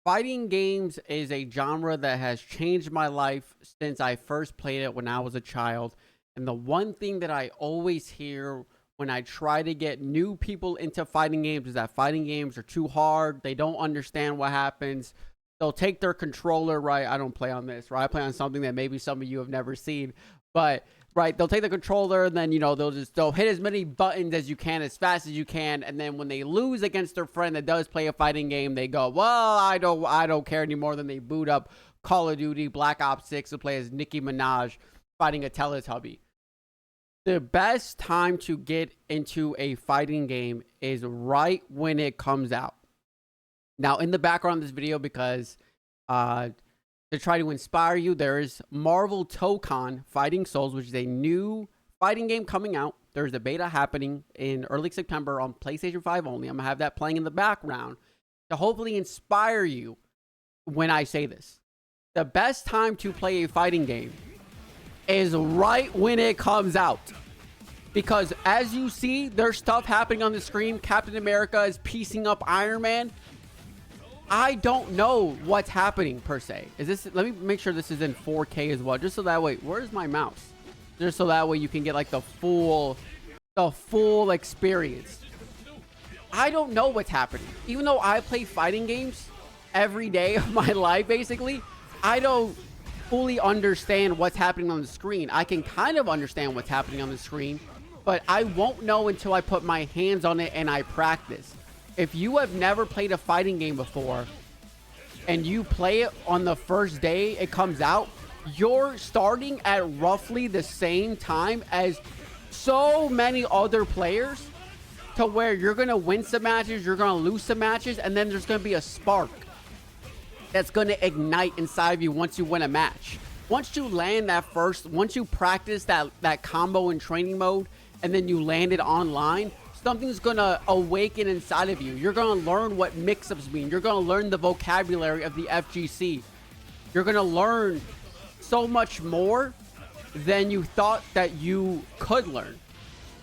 Fighting games is a genre that has changed my life since I first played it when I was a child. And the one thing that I always hear when I try to get new people into fighting games is that fighting games are too hard. They don't understand what happens. They'll take their controller, right? I don't play on this, right? I play on something that maybe some of you have never seen. But right, they'll take the controller and then, they'll hit as many buttons as you can as fast as you can, and then when they lose against their friend that does play a fighting game, they go, well, I don't care anymore. Then they boot up Call of Duty Black Ops 6 to play as Nicki Minaj fighting a Teletubby. The best time to get into a fighting game is right when it comes out. Now, in the background of this video, because to try to inspire you, there is Marvel Tokon Fighting Souls, which is a new fighting game coming out. There's a beta happening in early September on PlayStation 5 only. I'm going to have that playing in the background to hopefully inspire you when I say this. The best time to play a fighting game is right when it comes out. Because as you see, there's stuff happening on the screen. Captain America is piecing up Iron Man. I don't know what's happening per se. Let me make sure this is in 4K as well, just so that way, where's my mouse? Just so that way you can get like the full experience. I don't know what's happening. Even though I play fighting games every day of my life, basically, I don't fully understand what's happening on the screen. I can kind of understand what's happening on the screen, but I won't know until I put my hands on it and I practice. If you have never played a fighting game before and you play it on the first day it comes out, you're starting at roughly the same time as so many other players, to where you're going to win some matches, you're going to lose some matches, and then there's going to be a spark that's going to ignite inside of you once you win a match. Once you land once you practice that combo in training mode, and then you land it online, something's going to awaken inside of you. You're going to learn what mix-ups mean. You're going to learn the vocabulary of the FGC. You're going to learn so much more than you thought that you could learn.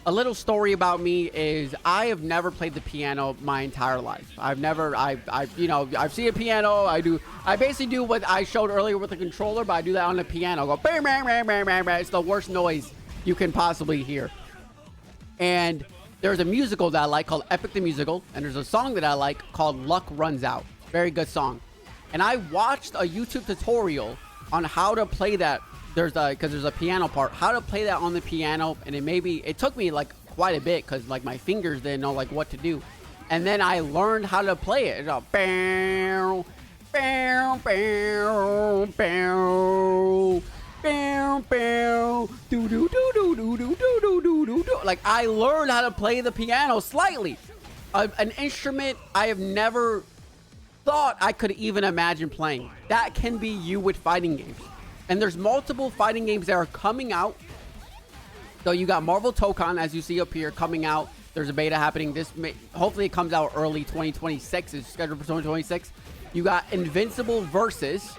A little story about me is I have never played the piano my entire life. I've seen a piano. I basically do what I showed earlier with the controller, but I do that on the piano. I go, bang, bang, bang, bang, bang, bang. It's the worst noise you can possibly hear. And there's a musical that I like called Epic the Musical, and there's a song that I like called Luck Runs Out. Very good song. And I watched a YouTube tutorial on how to play that. Because there's a piano part, how to play that on the piano, and it took me like quite a bit because like my fingers didn't know like what to do, and then I learned how to play it. It's all bow, bow, bow, bow, bow, bow, do do do do do do do do do do. Like I learned how to play the piano slightly, an instrument I have never thought I could even imagine playing. That can be you with fighting games. And there's multiple fighting games that are coming out. So you got Marvel Tokon, as you see up here, coming out. There's a beta happening. Hopefully it comes out early 2026. It's scheduled for 2026. You got Invincible Versus,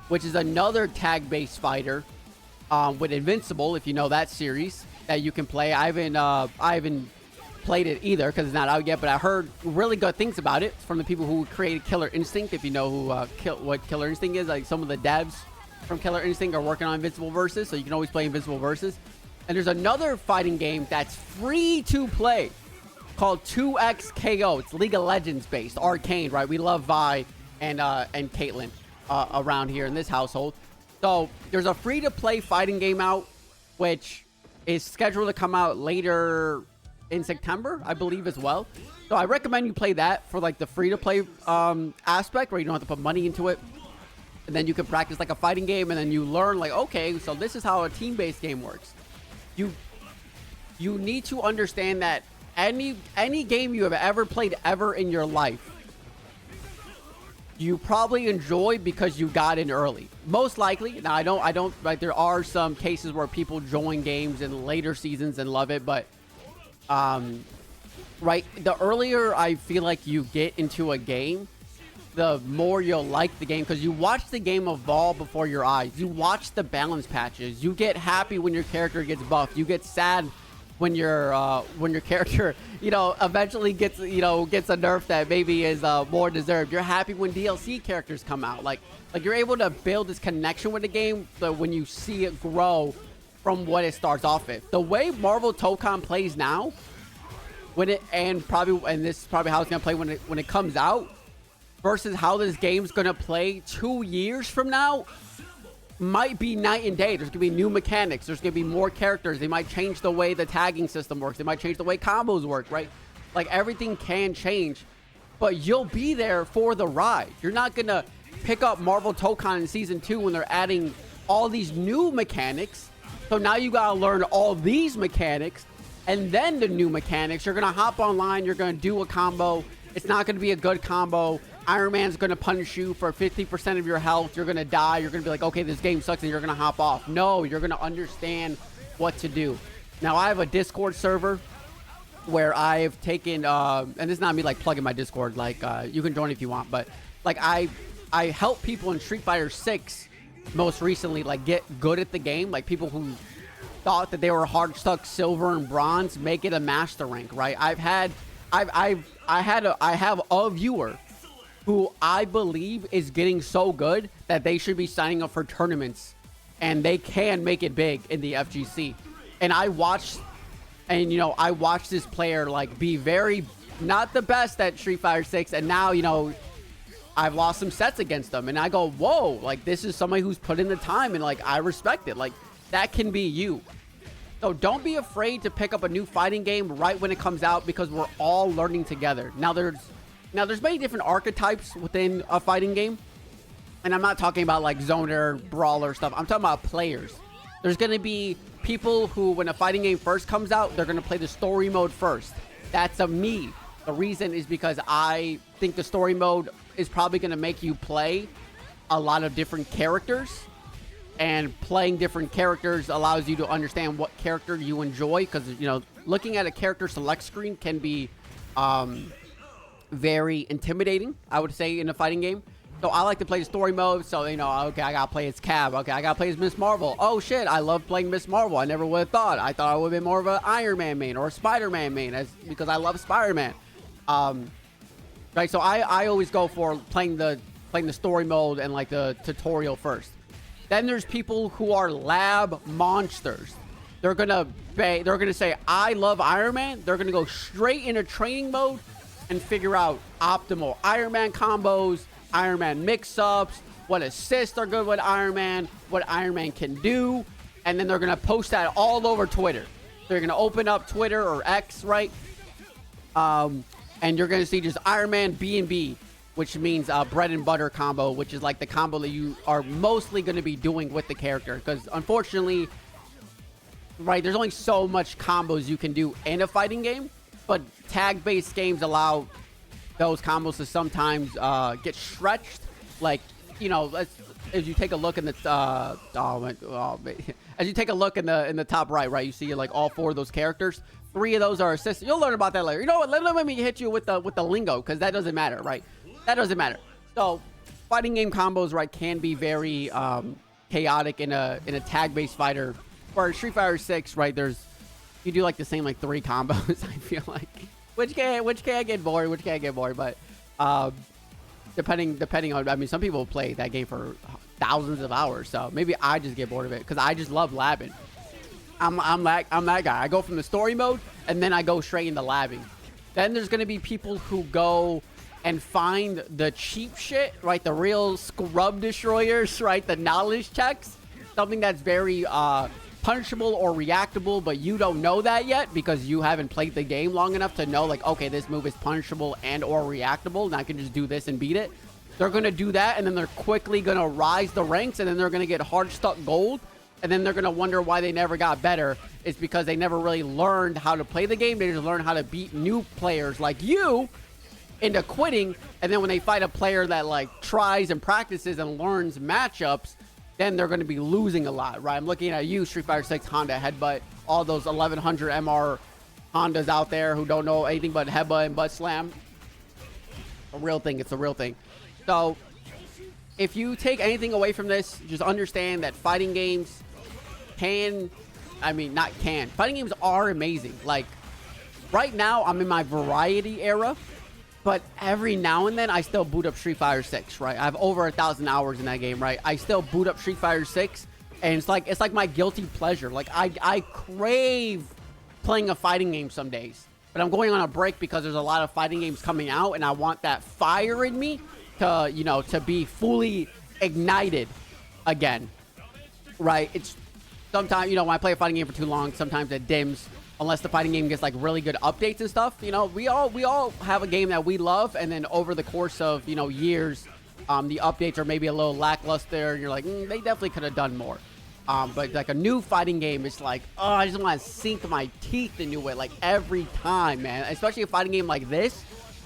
which is another tag-based fighter with Invincible, if you know that series, that you can play. I haven't played it either because it's not out yet, but I heard really good things about it from the people who created Killer Instinct. If you know what Killer Instinct is, like some of the devs from Killer Instinct are working on Invincible Versus, so you can always play Invincible Versus. And there's another fighting game that's free to play called 2XKO. It's League of Legends based, Arcane, right? We love Vi and Caitlyn around here in this household. So there's a free to play fighting game out, which is scheduled to come out later in September, I believe, as well. So I recommend you play that for like the free to play aspect, where you don't have to put money into it. And then you can practice like a fighting game, and then you learn like, okay, so this is how a team-based game works. You need to understand that any game you have ever played ever in your life, you probably enjoy because you got in early. Most likely. Now I don't like, there are some cases where people join games in later seasons and love it, but right, the earlier I feel like you get into a game, the more you'll like the game, because you watch the game evolve before your eyes. You watch the balance patches. You get happy when your character gets buffed. You get sad when your character, you know, eventually gets a nerf that maybe is more deserved. You're happy when DLC characters come out. Like you're able to build this connection with the game, but when you see it grow from what it starts off with. The way Marvel Tokon plays now, and this is probably how it's gonna play when it comes out, versus how this game's gonna play 2 years from now, might be night and day. There's gonna be new mechanics. There's gonna be more characters. They might change the way the tagging system works. They might change the way combos work, right? Like everything can change, but you'll be there for the ride. You're not gonna pick up Marvel Tokon in Season 2 when they're adding all these new mechanics. So now you gotta learn all these mechanics and then the new mechanics. You're gonna hop online, you're gonna do a combo. It's not gonna be a good combo. Iron Man's gonna punish you for 50% of your health. You're gonna die. You're gonna be like, okay, this game sucks, and you're gonna hop off. No, you're gonna understand what to do. Now, I have a Discord server where I've taken, and this is not me like plugging my Discord. Like, you can join if you want, but like I help people in Street Fighter 6 most recently, like get good at the game. Like people who thought that they were hard stuck silver and bronze, make it a master rank, right? I have a viewer who I believe is getting so good that they should be signing up for tournaments and they can make it big in the FGC. And I watched this player like be very not the best at Street Fighter 6, and now, you know, I've lost some sets against them, and I go, whoa, like this is somebody who's put in the time, and like I respect it. Like that can be you. So don't be afraid to pick up a new fighting game right when it comes out, because we're all learning together. Now there's many different archetypes within a fighting game, and I'm not talking about like zoner, brawler stuff. I'm talking about players. There's going to be people who, when a fighting game first comes out, they're going to play the story mode first. That's me. The reason is because I think the story mode is probably going to make you play a lot of different characters, and playing different characters allows you to understand what character you enjoy, because, you know, looking at a character select screen can be very intimidating, I would say, in a fighting game. So I like to play the story mode. So, you know, okay, I gotta play as Cab. Okay, I gotta play as Miss Marvel. Oh shit, I love playing Miss Marvel. I never would have thought. I thought I would have been more of an Iron Man main or a Spider-Man main, because I love Spider-Man. Right, so I always go for playing the story mode and like the tutorial first. Then there's people who are lab monsters. They're gonna say, I love Iron Man. They're gonna go straight into training mode and figure out optimal Iron Man combos, Iron Man mix-ups, what assists are good with Iron Man, what Iron Man can do, and then they're gonna post that all over Twitter. They're gonna open up Twitter or X, right? And you're gonna see just Iron Man B&B, which means bread and butter combo, which is like the combo that you are mostly gonna be doing with the character. Because unfortunately, right, there's only so much combos you can do in a fighting game, but tag-based games allow those combos to sometimes get stretched. Like, you know, as you take a look in the as you take a look in the top right, you see like all 4 of those characters. 3 of those are assists. You'll learn about that later. You know what? Let me hit you with the lingo, because that doesn't matter, right? That doesn't matter. So, fighting game combos, right, can be very chaotic in a tag-based fighter. For Street Fighter 6, right, you do like the same like 3 combos. I feel like, which can get boring, but depending on, I mean, some people play that game for thousands of hours, so maybe I just get bored of it because I just love labbing. I'm that guy. I go from the story mode and then I go straight into labbing. Then there's gonna be people who go and find the cheap shit, right? The real scrub destroyers, right? The knowledge checks, something that's very punishable or reactable, but you don't know that yet because you haven't played the game long enough to know, like, okay, this move is punishable and or reactable, and I can just do this and beat it. They're gonna do that, and then they're quickly gonna rise the ranks, and then they're gonna get hard stuck gold, and then they're gonna wonder why they never got better. It's because they never really learned how to play the game. They just learned how to beat new players like you into quitting, and then when they fight a player that like tries and practices and learns matchups, then they're going to be losing a lot, right? I'm looking at you, Street Fighter 6 Honda Headbutt, all those 1100 MR Hondas out there who don't know anything but headbutt and butt slam. A real thing. It's a real thing. So if you take anything away from this, just understand that fighting games can I mean, not can. Fighting games are amazing. Like, right now, I'm in my variety era. But every now and then, I still boot up Street Fighter 6, right? I have over 1,000 hours in that game, right? I still boot up Street Fighter 6, and it's like my guilty pleasure. Like, I crave playing a fighting game some days. But I'm going on a break because there's a lot of fighting games coming out, and I want that fire in me to, you know, to be fully ignited again, right? It's sometimes, you know, when I play a fighting game for too long, sometimes it dims. Unless the fighting game gets like really good updates and stuff, you know, we all have a game that we love, and then over the course of, you know, years, the updates are maybe a little lackluster, and you're like, they definitely could have done more. But like a new fighting game, it's like, oh, I just want to sink my teeth into it like every time, man. Especially a fighting game like this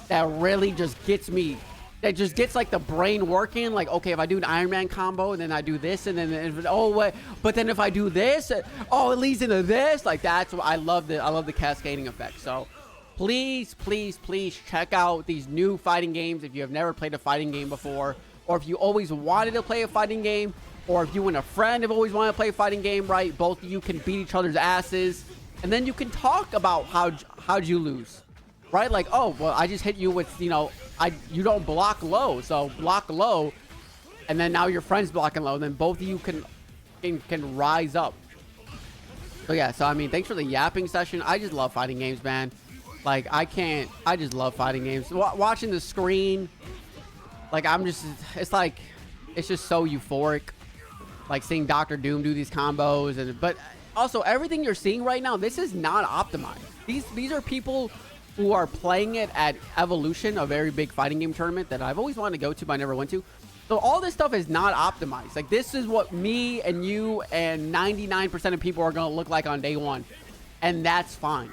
that really just gets me. That just gets like the brain working. Like, okay, if I do an Iron Man combo and then I do this and then oh wait, but then if I do this, oh, it leads into this. Like, that's what I love. I love the cascading effect. So please, please, please check out these new fighting games if you have never played a fighting game before, or if you always wanted to play a fighting game, or if you and a friend have always wanted to play a fighting game, right? Both of you can beat each other's asses, and then you can talk about how'd you lose. Right? Like, oh, well, I just hit you with, you know, you don't block low, so block low, and then now your friend's blocking low, and then both of you can rise up. So yeah, so I mean, thanks for the yapping session. I just love fighting games, man. Like, I just love fighting games. Watching the screen, like, it's just so euphoric. Like, seeing Dr. Doom do these combos, but also everything you're seeing right now, this is not optimized. These are people who are playing it at Evolution, a very big fighting game tournament that I've always wanted to go to, but I never went to. So all this stuff is not optimized. Like, this is what me and you and 99% of people are going to look like on day one. And that's fine.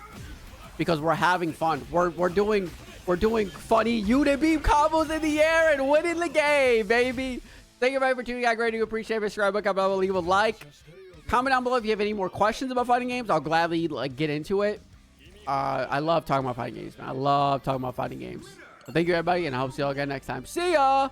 Because we're having fun. We're doing funny unit beam combos in the air and winning the game, baby. Thank you very much for tuning in. I greatly appreciate it. Subscribe, look up, leave a like. Comment down below if you have any more questions about fighting games. I'll gladly get into it. I love talking about fighting games, man. I love talking about fighting games. So thank you, everybody, and I hope to see you all again next time. See ya!